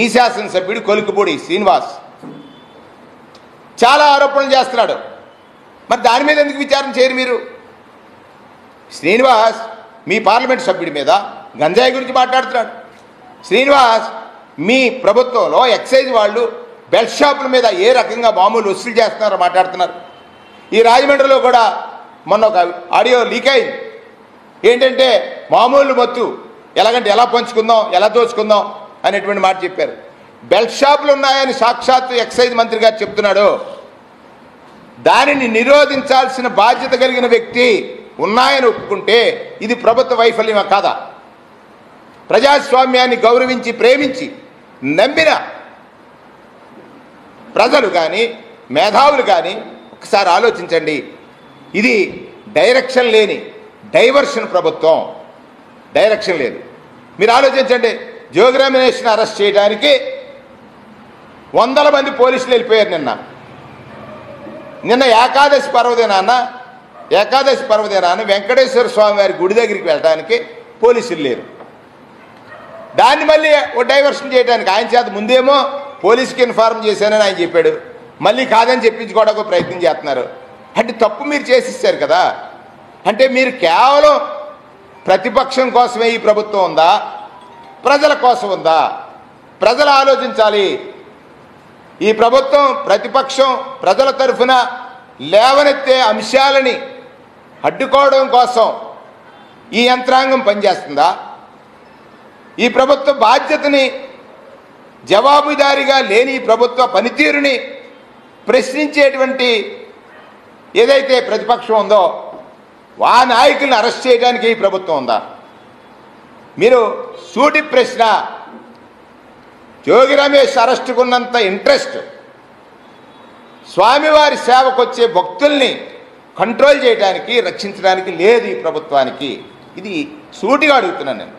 ఈ శాసనసభ్యుడు కొలుకుపూడి శ్రీనివాస్ చాలా ఆరోపణలు చేస్తున్నాడు. మరి దాని మీద ఎందుకు విచారణ చేయరు మీరు? శ్రీనివాస్ మీ పార్లమెంట్ సభ్యుడి మీద గంజాయి గురించి మాట్లాడుతున్నాడు. శ్రీనివాస్ మీ ప్రభుత్వంలో ఎక్సైజ్ వాళ్ళు బెల్ట్ షాపుల మీద ఏ రకంగా మామూలు వసూలు చేస్తున్నారో మాట్లాడుతున్నారు. ఈ రాజమండ్రిలో కూడా మొన్న ఒక ఆడియో లీక్ అయింది. ఏంటంటే మామూలు మత్తు ఎలాగంటే ఎలా పంచుకుందాం, ఎలా దోచుకుందాం అనేటువంటి మాట చెప్పారు. బెల్ట్ షాపులు ఉన్నాయని సాక్షాత్తు ఎక్సైజ్ మంత్రి గారు చెప్తున్నాడు. దానిని నిరోధించాల్సిన బాధ్యత కలిగిన వ్యక్తి ఉన్నాయని ఒప్పుకుంటే ఇది ప్రభుత్వ వైఫల్యమా కాదా? ప్రజాస్వామ్యాన్ని గౌరవించి ప్రేమించి నమ్మిన ప్రజలు కానీ మేధావులు కానీ ఒకసారి ఆలోచించండి. ఇది డైరెక్షన్ లేని డైవర్షన్ ప్రభుత్వం. డైరెక్షన్ లేదు. మీరు ఆలోచించండి. జోగి రమేష్ని అరెస్ట్ చేయడానికి 100 మంది పోలీసులు వెళ్ళిపోయారు. నిన్న ఏకాదశి పర్వదినాన వెంకటేశ్వర స్వామి వారి గుడి దగ్గరికి వెళ్ళడానికి పోలీసులు లేరు. దాన్ని మళ్ళీ ఓ డైవర్షన్ చేయడానికి ఆయన చేత ముందేమో పోలీసుకి ఇన్ఫార్మ్ చేశానని ఆయన చెప్పాడు, మళ్ళీ కాదని చెప్పించుకోవడానికి ప్రయత్నం చేస్తున్నారు. అంటే తప్పు మీరు చేసిస్తారు కదా. అంటే మీరు కేవలం ప్రతిపక్షం కోసమే ఈ ప్రభుత్వం ఉందా, ప్రజల కోసం ఉందా? ప్రజలు ఆలోచించాలి. ఈ ప్రభుత్వం ప్రతిపక్షం ప్రజల తరఫున లేవనెత్తే అంశాలని అడ్డుకోవడం కోసం ఈ యంత్రాంగం పనిచేస్తుందా? ఈ ప్రభుత్వ బాధ్యతని, జవాబుదారీగా లేని ప్రభుత్వ పనితీరుని ప్రశ్నించేటువంటి ఏదైతే ప్రతిపక్షం ఉందో ఆ నాయకులను అరెస్ట్ చేయడానికి ఈ ప్రభుత్వం ఉందా? మీరు సూటి ప్రశ్న. జోగి రమేష్ అరెస్టుకున్నంత ఇంట్రెస్ట్ స్వామివారి సేవకు వచ్చే భక్తుల్ని కంట్రోల్ చేయడానికి, రక్షించడానికి లేదు ఈ ప్రభుత్వానికి. ఇది సూటిగా అడుగుతున్నాను నేను.